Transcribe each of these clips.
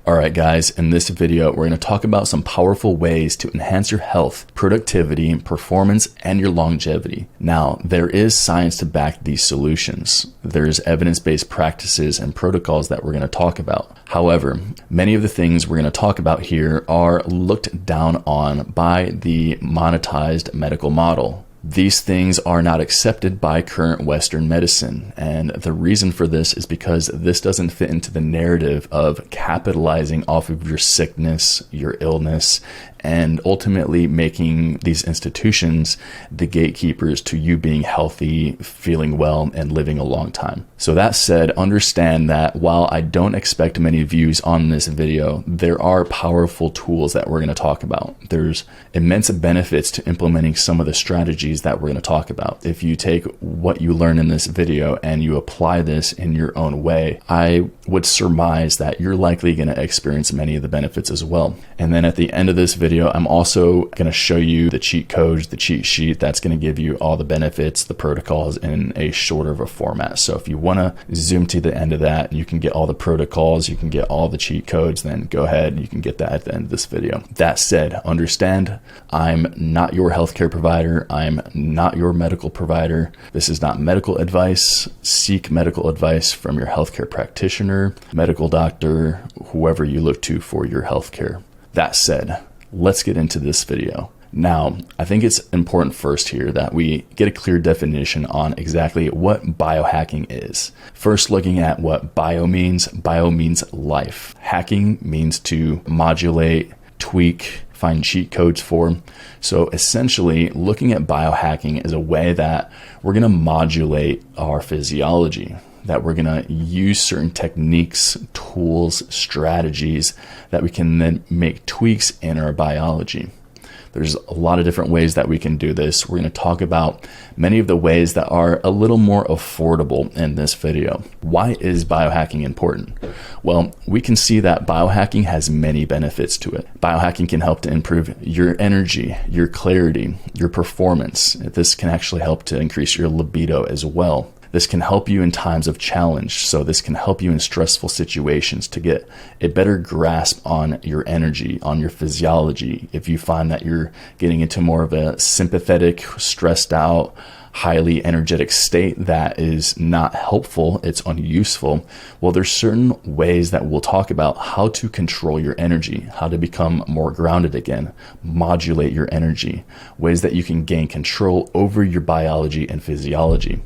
Alright guys, in this video we're going to talk about some powerful ways to enhance your health, productivity, performance, and your longevity. Now, there is science to back these solutions. There's evidence-based practices and protocols that we're going to talk about. However, many of the things we're going to talk about here are looked down on by the monetized medical model. These things are not accepted by current Western medicine, and the reason for this is because this doesn't fit into the narrative of capitalizing off of your sickness, your illness, and ultimately making these institutions the gatekeepers to you being healthy, feeling well, and living a long time. So that said, understand that while I don't expect many views on this video, there are powerful tools that we're going to talk about. There's immense benefits to implementing some of the strategies that we're going to talk about. If you take what you learn in this video and you apply this in your own way, I would surmise that you're likely going to experience many of the benefits as well. And then at the end of this video, I'm also going to show you the cheat codes, the cheat sheet that's going to give you all the benefits, the protocols in a shorter of a format. So if you want to zoom to the end of that, you can get all the protocols, you can get all the cheat codes, then go ahead, you can get that at the end of this video. That said, understand, I'm not your healthcare provider. I'm not your medical provider. This is not medical advice. Seek medical advice from your healthcare practitioner, medical doctor, whoever you look to for your healthcare. That said, let's get into this video. Now, I think it's important first here that we get a clear definition on exactly what biohacking is. First, looking at what bio means. Bio means life. Hacking means to modulate, tweak, find cheat codes for. So essentially, looking at biohacking is a way that we're going to modulate our physiology, that we're going to use certain techniques, tools, strategies that we can then make tweaks in our biology. There's a lot of different ways that we can do this. We're going to talk about many of the ways that are a little more affordable in this video. Why is biohacking important? Well, we can see that biohacking has many benefits to it. Biohacking can help to improve your energy, your clarity, your performance. This can actually help to increase your libido as well. This can help you in times of challenge. So this can help you in stressful situations to get a better grasp on your energy, on your physiology. If you find that you're getting into more of a sympathetic, stressed out, highly energetic state that is not helpful, it's unuseful, well, there's certain ways that we'll talk about how to control your energy, how to become more grounded again, modulate your energy, ways that you can gain control over your biology and physiology.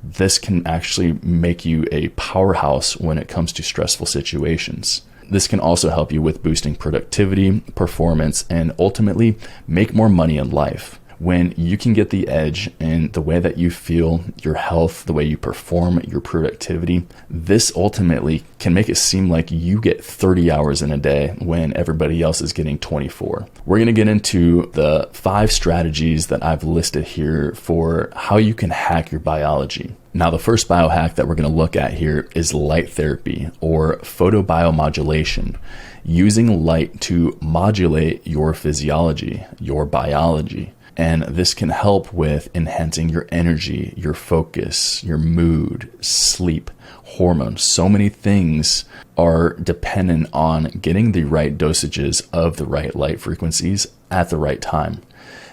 This can actually make you a powerhouse when it comes to stressful situations. This can also help you with boosting productivity, performance, and ultimately make more money in life. When you can get the edge in the way that you feel, your health, the way you perform, your productivity, this ultimately can make it seem like you get 30 hours in a day when everybody else is getting 24. We're going to get into the 5 strategies that I've listed here for how you can hack your biology. Now, the first biohack that we're going to look at here is light therapy or photobiomodulation, using light to modulate your physiology, your biology. And this can help with enhancing your energy, your focus, your mood, sleep, hormones. So many things are dependent on getting the right dosages of the right light frequencies at the right time.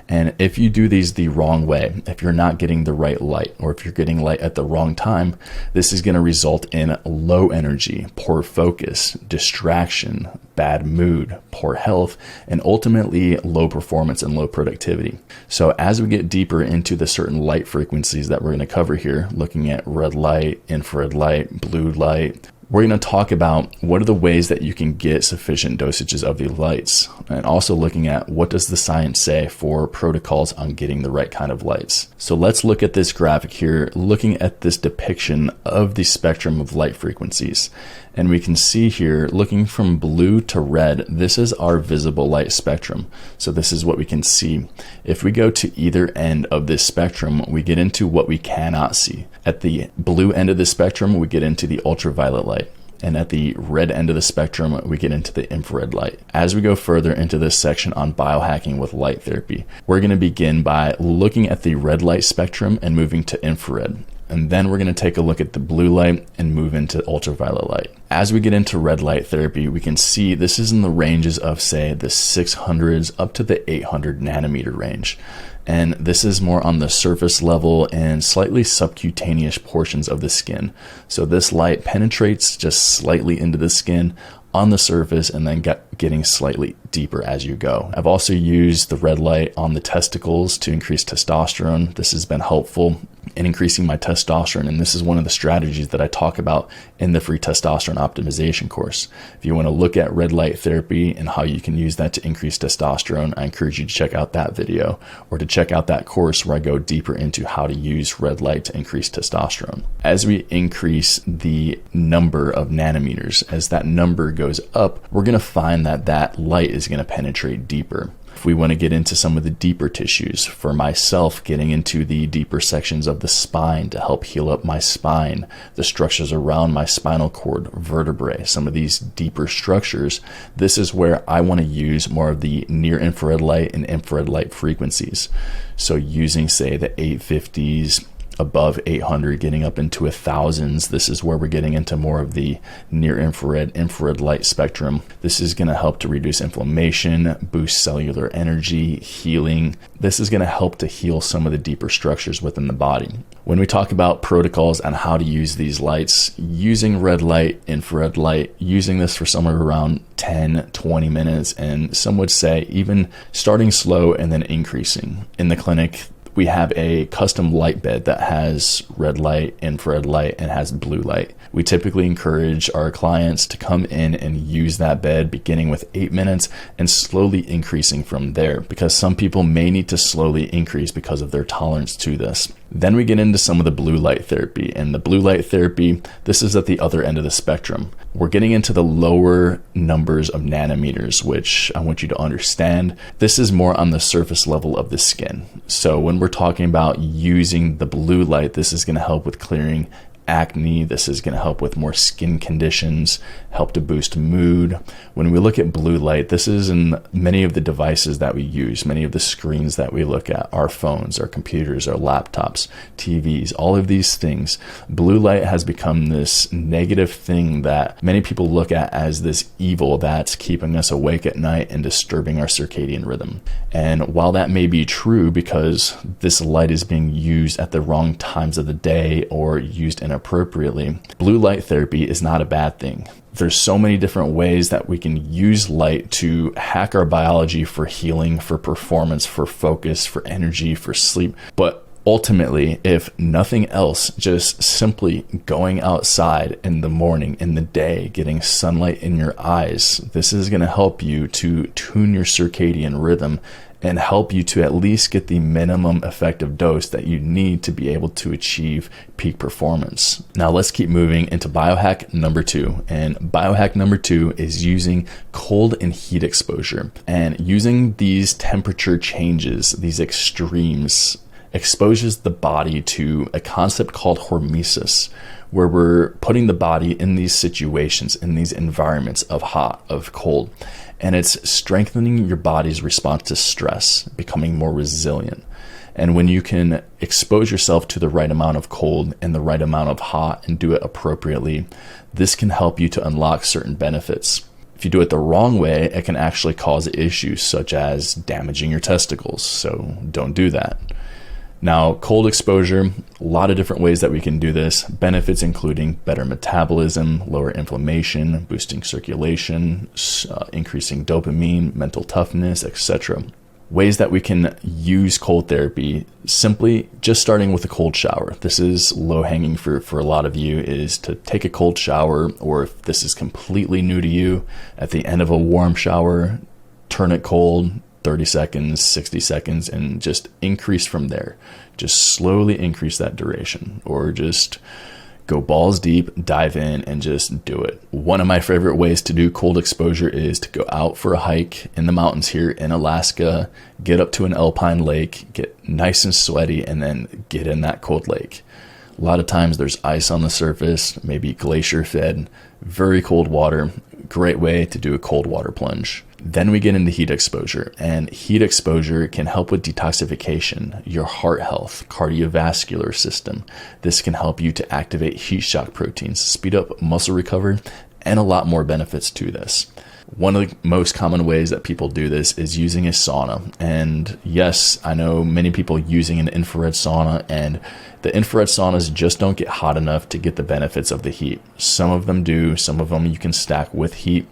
And if you do these the wrong way, if you're not getting the right light, or if you're getting light at the wrong time, this is going to result in low energy, poor focus, distraction, bad mood, poor health, and ultimately low performance and low productivity. So as we get deeper into the certain light frequencies that we're going to cover here, looking at red light, infrared light, blue light, we're going to talk about what are the ways that you can get sufficient dosages of the lights, and also looking at what does the science say for protocols on getting the right kind of lights. So let's look at this graphic here, looking at this depiction of the spectrum of light frequencies. And we can see here, looking from blue to red, this is our visible light spectrum. So this is what we can see. If we go to either end of this spectrum, we get into what we cannot see. At the blue end of the spectrum, we get into the ultraviolet light. And at the red end of the spectrum, we get into the infrared light. As we go further into this section on biohacking with light therapy, we're going to begin by looking at the red light spectrum and moving to infrared. And then we're going to take a look at the blue light and move into ultraviolet light. As we get into red light therapy, we can see this is in the ranges of, say, the 600s up to the 800 nanometer range. And this is more on the surface level and slightly subcutaneous portions of the skin. So this light penetrates just slightly into the skin on the surface and then getting slightly deeper as you go. I've also used the red light on the testicles to increase testosterone. This has been helpful in increasing my testosterone, and this is one of the strategies that I talk about in the free testosterone optimization course. If you want to look at red light therapy and how you can use that to increase testosterone, I encourage you to check out that video or to check out that course where I go deeper into how to use red light to increase testosterone. As we increase the number of nanometers, as that number goes up, we're going to find that that light is going to penetrate deeper. If we want to get into some of the deeper tissues, for myself, getting into the deeper sections of the spine to help heal up my spine, the structures around my spinal cord, vertebrae, some of these deeper structures, this is where I want to use more of the near infrared light and infrared light frequencies. So using, say, the 850s, above 800, getting up into 1000s. This is where we're getting into more of the near infrared light spectrum. This is going to help to reduce inflammation, boost cellular energy, healing. This is going to help to heal some of the deeper structures within the body. When we talk about protocols on how to use these lights, using red light, infrared light, using this for somewhere around 10, 20 minutes, and some would say even starting slow and then increasing. In the clinic, we have a custom light bed that has red light, infrared light, and has blue light. We typically encourage our clients to come in and use that bed beginning with 8 minutes and slowly increasing from there, because some people may need to slowly increase because of their tolerance to this. Then we get into some of the blue light therapy, and the blue light therapy, this is at the other end of the spectrum. We're getting into the lower numbers of nanometers, which I want you to understand. This is more on the surface level of the skin. So when we're talking about using the blue light, this is going to help with clearing acne. This is going to help with more skin conditions, help to boost mood. When we look at blue light, this is in many of the devices that we use, many of the screens that we look at, our phones, our computers, our laptops, TVs, all of these things. Blue light has become this negative thing that many people look at as this evil that's keeping us awake at night and disturbing our circadian rhythm. And while that may be true because this light is being used at the wrong times of the day or used inappropriately, blue light therapy is not a bad thing. There's so many different ways that we can use light to hack our biology for healing, for performance, for focus, for energy, for sleep. But ultimately, if nothing else, just simply going outside in the morning, in the day, getting sunlight in your eyes, this is going to help you to tune your circadian rhythm and help you to at least get the minimum effective dose that you need to be able to achieve peak performance. Now let's keep moving into biohack number 2. And biohack number 2 is using cold and heat exposure. And using these temperature changes, these extremes, exposes the body to a concept called hormesis, where we're putting the body in these situations, in these environments of hot, of cold. And it's strengthening your body's response to stress, becoming more resilient. And when you can expose yourself to the right amount of cold and the right amount of hot and do it appropriately, this can help you to unlock certain benefits. If you do it the wrong way, it can actually cause issues such as damaging your testicles. So don't do that. Now, cold exposure, a lot of different ways that we can do this. Benefits including better metabolism, lower inflammation, boosting circulation, increasing dopamine, mental toughness, etc. Ways that we can use cold therapy, simply just starting with a cold shower. This is low-hanging fruit for a lot of you, is to take a cold shower, or if this is completely new to you, at the end of a warm shower, turn it cold, 30 seconds, 60 seconds, and just increase from there. Just slowly increase that duration, or just go balls deep, dive in, and just do it. One of my favorite ways to do cold exposure is to go out for a hike in the mountains here in Alaska, get up to an alpine lake, get nice and sweaty, and then get in that cold lake. A lot of times there's ice on the surface, maybe glacier fed, very cold water. Great way to do a cold water plunge. Then we get into heat exposure, and heat exposure can help with detoxification, your heart health, cardiovascular system. This can help you to activate heat shock proteins, speed up muscle recovery, and a lot more benefits to this. One of the most common ways that people do this is using a sauna. And yes, I know many people using an infrared sauna, and the infrared saunas just don't get hot enough to get the benefits of the heat. Some of them do, some of them you can stack with heat.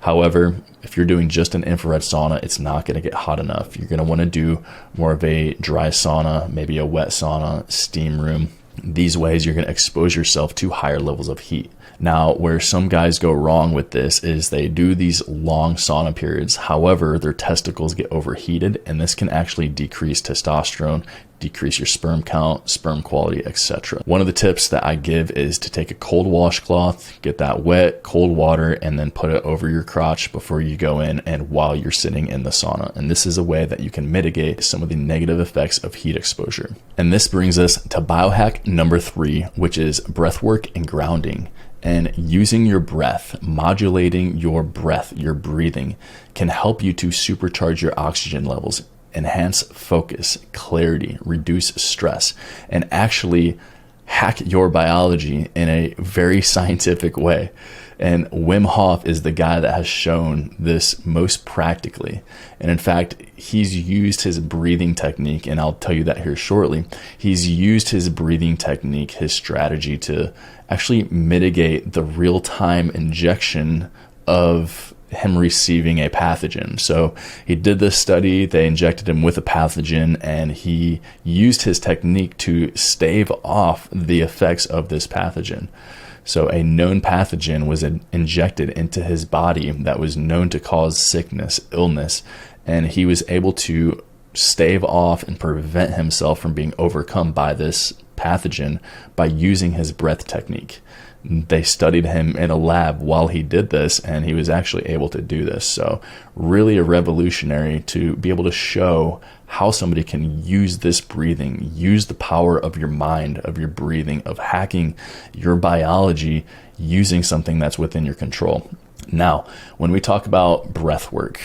However, if you're doing just an infrared sauna, it's not going to get hot enough. You're going to want to do more of a dry sauna, maybe a wet sauna, steam room. These ways you're going to expose yourself to higher levels of heat. Now, where some guys go wrong with this is they do these long sauna periods. However, their testicles get overheated, and this can actually decrease testosterone, decrease your sperm count, sperm quality, etc. One of the tips that I give is to take a cold washcloth, get that wet, cold water, and then put it over your crotch before you go in and while you're sitting in the sauna. And this is a way that you can mitigate some of the negative effects of heat exposure. And this brings us to biohack number 3, which is breathwork and grounding. And using your breath, modulating your breath, your breathing, can help you to supercharge your oxygen levels, enhance focus, clarity, reduce stress, and actually hack your biology in a very scientific way. And Wim Hof is the guy that has shown this most practically. And in fact, he's used his breathing technique, and I'll tell you that here shortly. He's used his breathing technique, his strategy, to actually mitigate the real-time injection of him receiving a pathogen. So he did this study, they injected him with a pathogen, and he used his technique to stave off the effects of this pathogen. So a known pathogen was injected into his body that was known to cause sickness, illness, and he was able to stave off and prevent himself from being overcome by this pathogen by using his breath technique. They studied him in a lab while he did this, and he was actually able to do this. So really a revolutionary to be able to show how somebody can use this breathing, use the power of your mind, of your breathing, of hacking your biology using something that's within your control. Now, when we talk about breath work,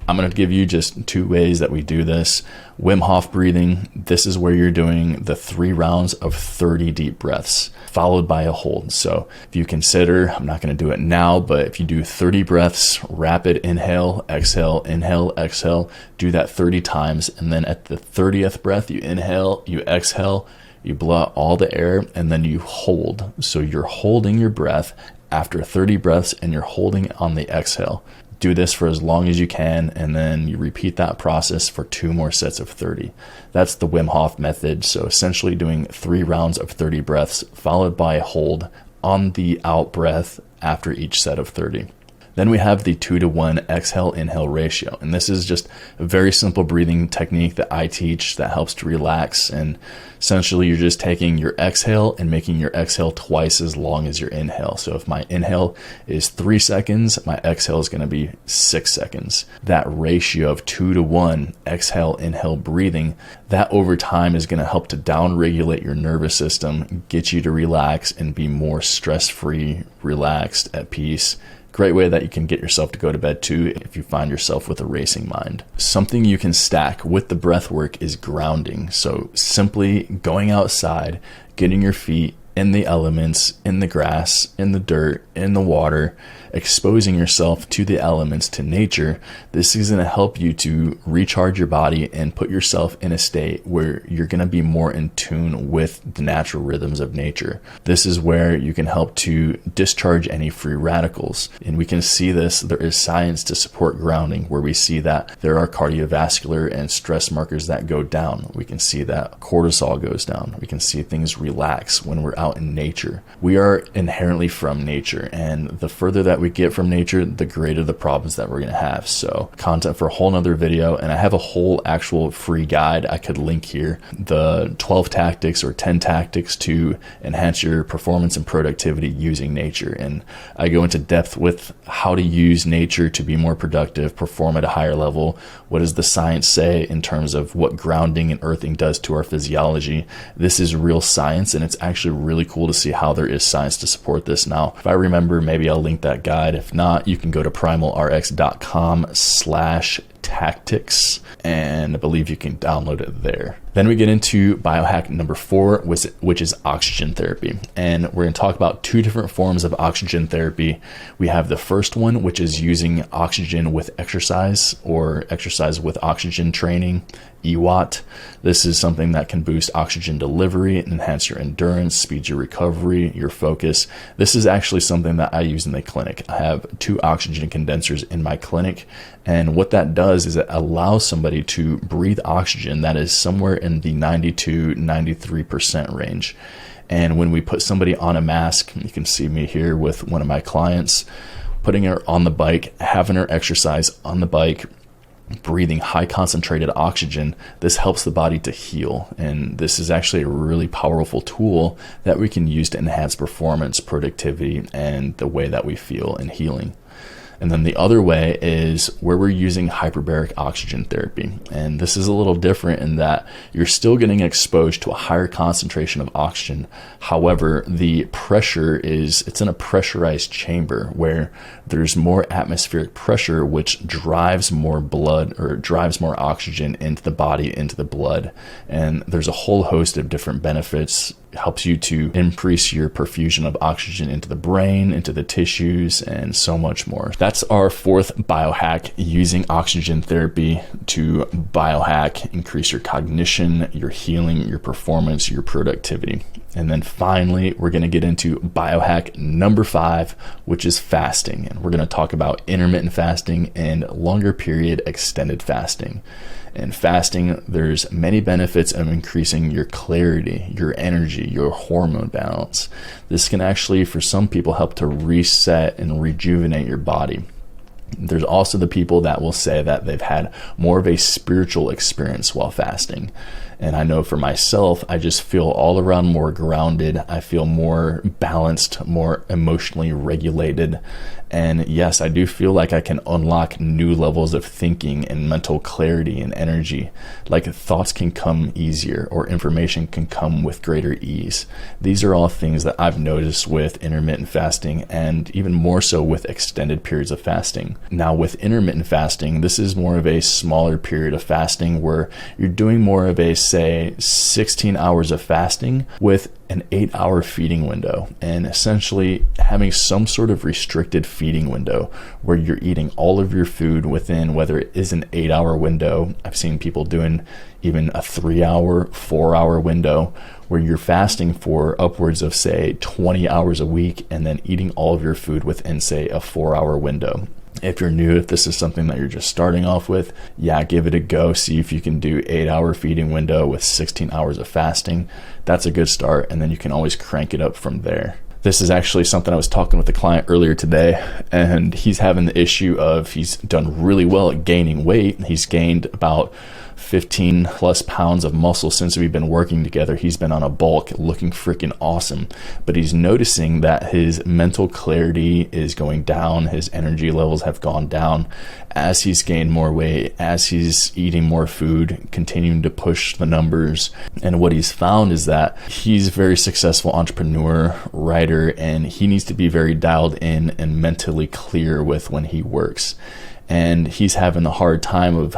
I'm going to give you just 2 ways that we do this. Wim Hof breathing, this is where you're doing the 3 rounds of 30 deep breaths, followed by a hold. So if you consider, I'm not going to do it now, but if you do 30 breaths, rapid inhale, exhale, do that 30 times. And then at the 30th breath, you inhale, you exhale, you blow out all the air, and then you hold. So you're holding your breath after 30 breaths, and you're holding on the exhale. Do this for as long as you can, and then you repeat that process for 2 more sets of 30. That's the Wim Hof method. So essentially doing 3 rounds of 30 breaths, followed by a hold on the out breath after each set of 30. Then we have the 2-to-1 exhale-inhale ratio. And this is just a very simple breathing technique that I teach that helps to relax. And essentially you're just taking your exhale and making your exhale twice as long as your inhale. So if my inhale is 3 seconds, my exhale is going to be 6 seconds. That ratio of 2-to-1 exhale-inhale breathing, that over time is going to help to down-regulate your nervous system, get you to relax and be more stress-free, relaxed, at peace. Great way that you can get yourself to go to bed too if you find yourself with a racing mind. Something you can stack with the breath work is grounding. So simply going outside, getting your feet in the elements, in the grass, in the dirt, in the water, exposing yourself to the elements, to nature. This is going to help you to recharge your body and put yourself in a state where you're going to be more in tune with the natural rhythms of nature. This is where you can help to discharge any free radicals. And we can see this, there is science to support grounding, where we see that there are cardiovascular and stress markers that go down. We can see that cortisol goes down. We can see things relax when we're out in nature. We are inherently from nature, and the further that we get from nature, the greater the problems that we're going to have. So content for a whole nother video, and I have a whole actual free guide I could link here, the 12 tactics or 10 tactics to enhance your performance and productivity using nature. And I go into depth with how to use nature to be more productive, perform at a higher level. What does the science say in terms of what grounding and earthing does to our physiology? This is real science, and it's actually really cool to see how there is science to support this. Now, if I remember, maybe I'll link that guide guide. If not, you can go to primalrx.com/tactics, and I believe you can download it there. Then we get into biohack number 4, which is oxygen therapy. And we're going to talk about 2 different forms of oxygen therapy. We have the first one, which is using oxygen with exercise, or exercise with oxygen training, EWOT. This is something that can boost oxygen delivery, enhance your endurance, speed your recovery, your focus. This is actually something that I use in the clinic. I have 2 oxygen condensers in my clinic, and what that does is it allows somebody to breathe oxygen that is somewhere in the 90-93% range. And when we put somebody on a mask, you can see me here with one of my clients, putting her on the bike, having her exercise on the bike, breathing high concentrated oxygen. This helps the body to heal, and this is actually a really powerful tool that we can use to enhance performance, productivity, and the way that we feel in healing. And then the other way is where we're using hyperbaric oxygen therapy. And this is a little different in that you're still getting exposed to a higher concentration of oxygen. However, the pressure it's in a pressurized chamber where there's more atmospheric pressure, which drives more blood, or drives more oxygen into the body, into the blood. And there's a whole host of different benefits. It helps you to increase your perfusion of oxygen into the brain, into the tissues, and so much more. That's our 4th biohack, using oxygen therapy to biohack, increase your cognition, your healing, your performance, your productivity. And then finally, we're going to get into biohack number 5, which is fasting. And we're going to talk about intermittent fasting and longer period extended fasting. In fasting, there's many benefits of increasing your clarity, your energy, your hormone balance. This can actually, for some people, help to reset and rejuvenate your body. There's also the people that will say that they've had more of a spiritual experience while fasting. And I know for myself, I just feel all around more grounded. I feel more balanced, more emotionally regulated. And yes, I do feel like I can unlock new levels of thinking and mental clarity and energy. Like thoughts can come easier, or information can come with greater ease. These are all things that I've noticed with intermittent fasting, and even more so with extended periods of fasting. Now with intermittent fasting, this is more of a smaller period of fasting where you're doing more of a, say, 16 hours of fasting with an 8-hour feeding window, and essentially having some sort of restricted feeding window where you're eating all of your food within, whether it is an 8-hour window. I've seen people doing even a 3-hour, 4-hour window where you're fasting for upwards of, say, 20 hours a week, and then eating all of your food within, say, a 4-hour window. If you're new, if this is something that you're just starting off with, yeah, give it a go. See if you can do 8-hour feeding window with 16 hours of fasting. That's a good start, and then you can always crank it up from there. This is actually something I was talking with a client earlier today, and he's having the issue of, he's done really well at gaining weight. He's gained about 15 plus pounds of muscle since we've been working together. He's been on a bulk, looking freaking awesome, but he's noticing that his mental clarity is going down. His energy levels have gone down as he's gained more weight, as he's eating more food, continuing to push the numbers. And what he's found is that he's a very successful entrepreneur, writer, and he needs to be very dialed in and mentally clear with when he works. And he's having the hard time of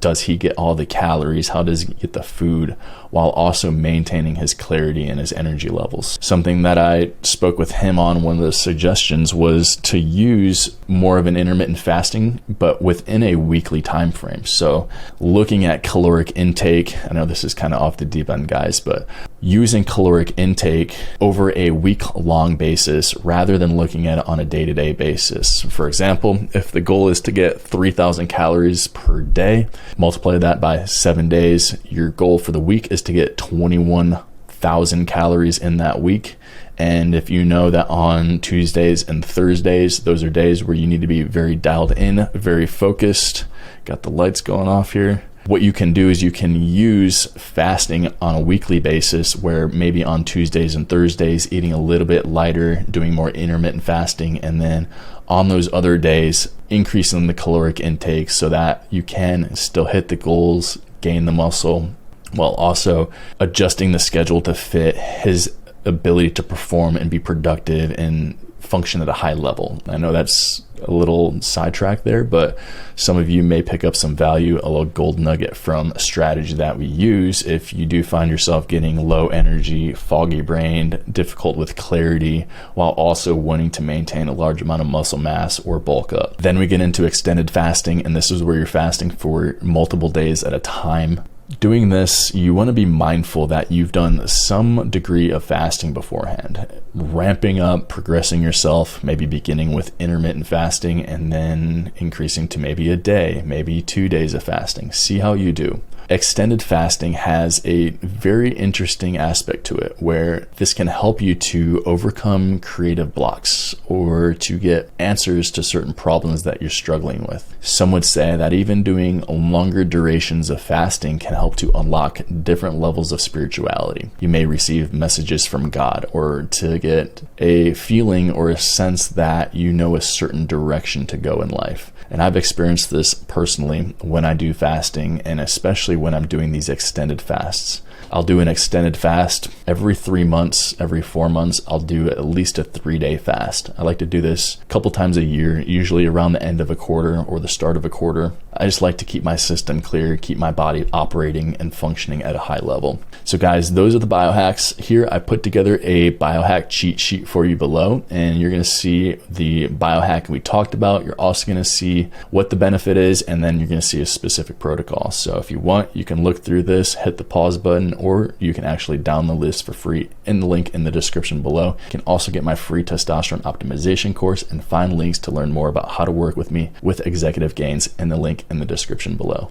does he get all the calories? How does he get the food while also maintaining his clarity and his energy levels? Something that I spoke with him on, one of the suggestions was to use more of an intermittent fasting, but within a weekly time frame. So looking at caloric intake, I know this is kind of off the deep end, guys, but using caloric intake over a week-long basis rather than looking at it on a day-to-day basis. For example, if the goal is to get 3,000 calories per day, multiply that by 7 days, your goal for the week is to get 21,000 calories in that week. And if you know that on Tuesdays and Thursdays, those are days where you need to be very dialed in, very focused. Got the lights going off here. What you can do is you can use fasting on a weekly basis, where maybe on Tuesdays and Thursdays, eating a little bit lighter, doing more intermittent fasting, and then on those other days, increasing the caloric intake so that you can still hit the goals, gain the muscle, while also adjusting the schedule to fit his ability to perform and be productive and function at a high level. I know that's a little sidetrack there, but some of you may pick up some value, a little gold nugget from a strategy that we use if you do find yourself getting low energy, foggy brained, difficult with clarity, while also wanting to maintain a large amount of muscle mass or bulk up. Then we get into extended fasting, and this is where you're fasting for multiple days at a time. Doing this, you want to be mindful that you've done some degree of fasting beforehand, ramping up, progressing yourself, maybe beginning with intermittent fasting and then increasing to maybe a day, maybe 2 days of fasting. See how you do. Extended fasting has a very interesting aspect to it where this can help you to overcome creative blocks or to get answers to certain problems that you're struggling with. Some would say that even doing longer durations of fasting can help to unlock different levels of spirituality. You may receive messages from God or to get a feeling or a sense that you know a certain direction to go in life. And I've experienced this personally when I do fasting, and especially when I'm doing these extended fasts. I'll do an extended fast every 3 months, every 4 months. I'll do at least a 3-day fast. I like to do this a couple times a year, usually around the end of a quarter or the start of a quarter. I just like to keep my system clear, keep my body operating and functioning at a high level. So guys, those are the biohacks. Here I put together a biohack cheat sheet for you below, and you're going to see the biohack we talked about. You're also going to see what the benefit is, and then you're going to see a specific protocol. So if you want, you can look through this, hit the pause button, or you can actually download this for free in the link in the description below. You can also get my free testosterone optimization course and find links to learn more about how to work with me with executive gains in the link in the description below.